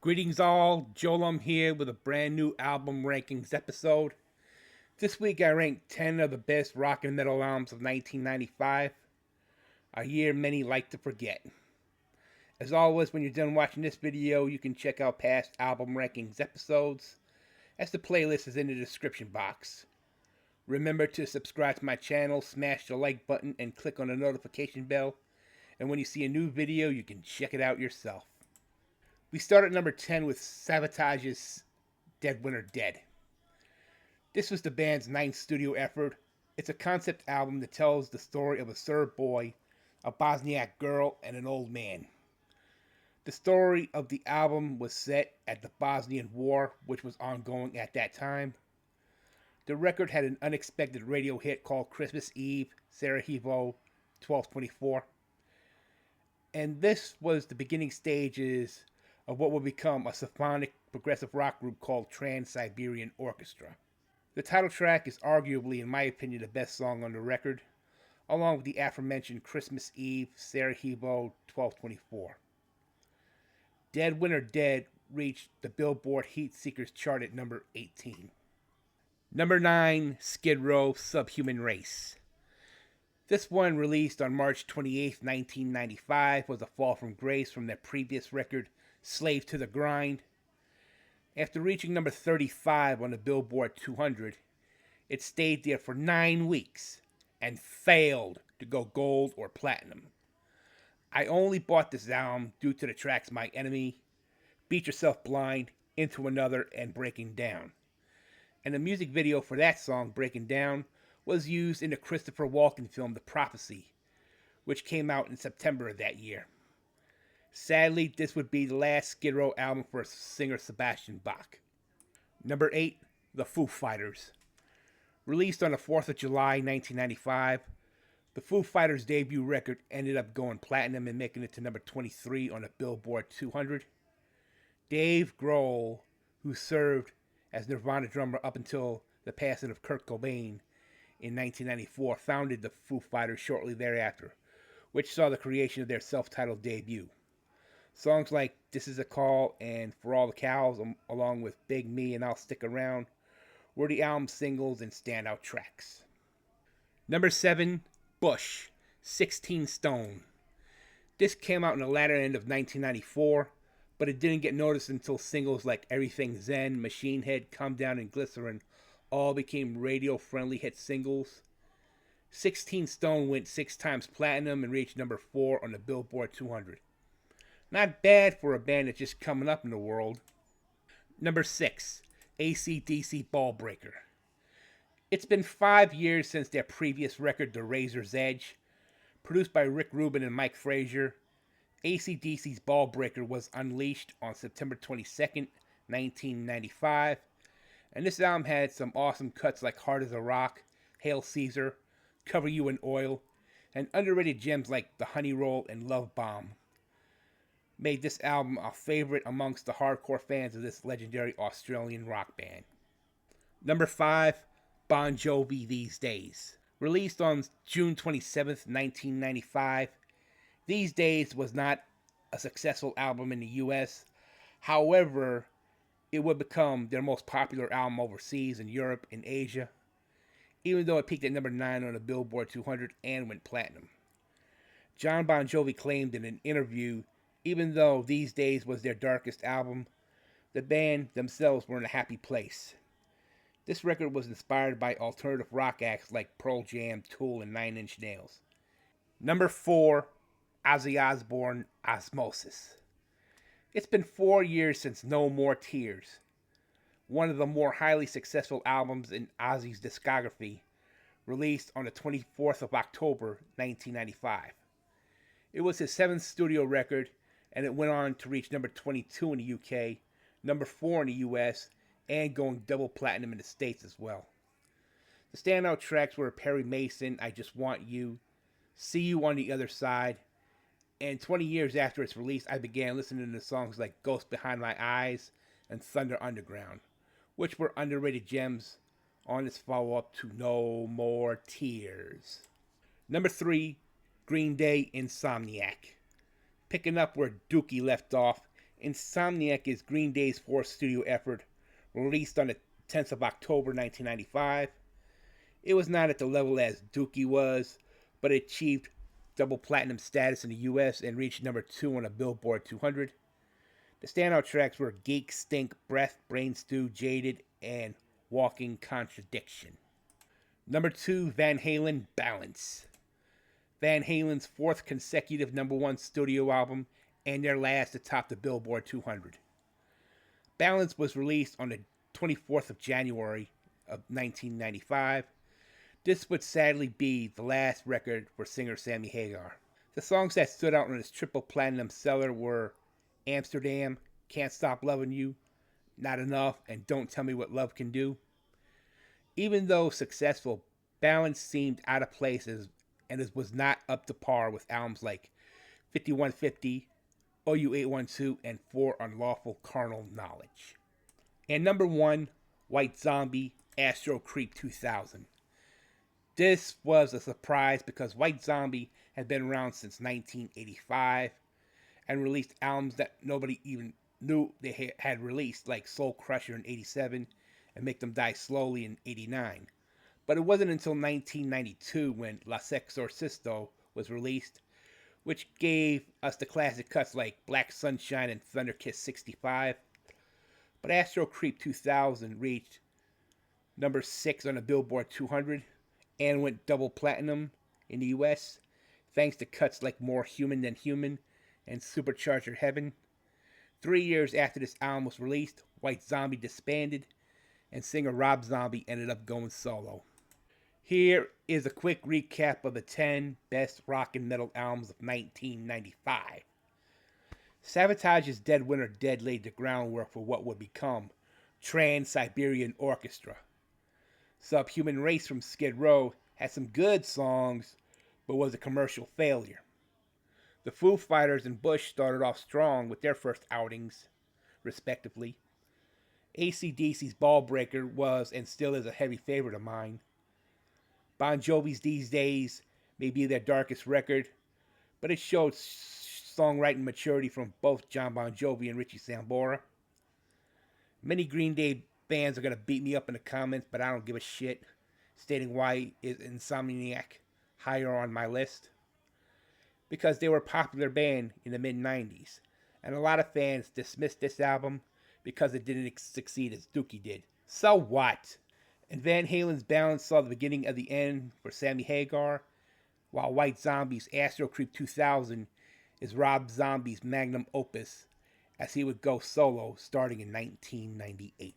Greetings all, Joel here with a brand new album rankings episode. This week I ranked 10 of the best rock and metal albums of 1995, a year many like to forget. As always, when you're done watching this video, you can check out past album rankings episodes, as the playlist is in the description box. Remember to subscribe to my channel, smash the like button, and click on the notification bell, and when you see a new video, you can check it out yourself. We start at number 10 with Sabotage's Dead Winter Dead. This was the band's ninth studio effort. It's a concept album that tells the story of a Serb boy, a Bosniak girl, and an old man. The story of the album was set at the Bosnian War, which was ongoing at that time. The record had an unexpected radio hit called Christmas Eve, Sarajevo, 1224. And this was the beginning stages of what would become a symphonic progressive rock group called Trans-Siberian Orchestra. The title track is arguably, in my opinion, the best song on the record, along with the aforementioned Christmas Eve, Sarajevo, 1224. Dead Winter Dead reached the Billboard Heat Seekers chart at number 18. Number 9, Skid Row, Subhuman Race. This one, released on March 28, 1995, was a fall from grace from their previous record, Slave to the Grind. After reaching number 35 on the Billboard 200, it stayed there for 9 weeks and failed to go gold or platinum. I only bought this album due to the tracks My Enemy, Beat Yourself Blind, Into Another, and Breaking Down. And the music video for that song, Breaking Down, was used in the Christopher Walken film The Prophecy, which came out in September of that year. Sadly, this would be the last Skid Row album for singer Sebastian Bach. Number 8, The Foo Fighters. Released on the 4th of July, 1995, the Foo Fighters' debut record ended up going platinum and making it to number 23 on the Billboard 200. Dave Grohl, who served as Nirvana drummer up until the passing of Kurt Cobain in 1994, founded the Foo Fighters shortly thereafter, which saw the creation of their self-titled debut. Songs like This Is a Call and For All the Cows, along with Big Me and I'll Stick Around, were the album's singles and standout tracks. Number 7, Bush, 16 Stone. This came out in the latter end of 1994, but it didn't get noticed until singles like Everything Zen, Machine Head, Come Down, and Glycerin all became radio-friendly hit singles. 16 Stone went 6 times platinum and reached number 4 on the Billboard 200. Not bad for a band that's just coming up in the world. Number 6, AC/DC Ballbreaker. It's been 5 years since their previous record, The Razor's Edge. Produced by Rick Rubin and Mike Frazier, AC/DC's Ballbreaker was unleashed on September 22nd, 1995. And this album had some awesome cuts like Hard as a Rock, Hail Caesar, Cover You in Oil, and underrated gems like The Honey Roll and Love Bomb. Made this album a favorite amongst the hardcore fans of this legendary Australian rock band. Number 5, Bon Jovi These Days. Released on June 27th, 1995, These Days was not a successful album in the US. However, it would become their most popular album overseas in Europe and Asia, even though it peaked at number 9 on the Billboard 200 and went platinum. John Bon Jovi claimed in an interview, even though These Days was their darkest album, the band themselves were in a happy place. This record was inspired by alternative rock acts like Pearl Jam, Tool, and Nine Inch Nails. Number 4, Ozzy Osbourne, Osmosis. It's been 4 years since No More Tears, one of the more highly successful albums in Ozzy's discography, released on the 24th of October, 1995. It was his 7th studio record, and it went on to reach number 22 in the UK, number 4 in the US, and going double platinum in the States as well. The standout tracks were Perry Mason, I Just Want You, See You on the Other Side, and 20 years after its release, I began listening to songs like Ghost Behind My Eyes and Thunder Underground, which were underrated gems on its follow-up to No More Tears. Number 3, Green Day, Insomniac. Picking up where Dookie left off, Insomniac is Green Day's fourth studio effort, released on the 10th of October 1995. It was not at the level as Dookie was, but it achieved double platinum status in the US and reached number 2 on the Billboard 200. The standout tracks were Geek, Stink, Breath, Brain Stew, Jaded, and Walking Contradiction. Number 2, Van Halen, Balance. Van Halen's fourth consecutive number 1 studio album and their last to top the Billboard 200. Balance was released on the 24th of January of 1995. This would sadly be the last record for singer Sammy Hagar. The songs that stood out on his triple platinum seller were Amsterdam, Can't Stop Loving You, Not Enough, and Don't Tell Me What Love Can Do. Even though successful, Balance seemed out of place and it was not up to par with albums like 5150, OU812, and For Unlawful Carnal Knowledge. And number 1, White Zombie, Astro Creep 2000. This was a surprise because White Zombie had been around since 1985 and released albums that nobody even knew they had released, like Soul Crusher in 87 and Make Them Die Slowly in 89. But it wasn't until 1992 when La Sexorcisto was released, which gave us the classic cuts like Black Sunshine and Thunder Kiss 65. But Astro Creep 2000 reached number 6 on the Billboard 200 and went double platinum in the US, thanks to cuts like More Human Than Human and Supercharger Heaven. 3 years after this album was released, White Zombie disbanded, and singer Rob Zombie ended up going solo. Here is a quick recap of the 10 best rock and metal albums of 1995. Savage's Dead Winter Dead laid the groundwork for what would become Trans-Siberian Orchestra. Subhuman Race from Skid Row had some good songs, but was a commercial failure. The Foo Fighters and Bush started off strong with their first outings, respectively. AC/DC's Ballbreaker was and still is a heavy favorite of mine. Bon Jovi's These Days may be their darkest record, but it showed songwriting maturity from both John Bon Jovi and Richie Sambora. Many Green Day fans are going to beat me up in the comments, but I don't give a shit, stating why is Insomniac higher on my list. Because they were a popular band in the mid-90s, and a lot of fans dismissed this album because it didn't succeed as Dookie did. So what? And Van Halen's Balance saw the beginning of the end for Sammy Hagar, while White Zombie's Astro Creep 2000 is Rob Zombie's magnum opus, as he would go solo starting in 1998.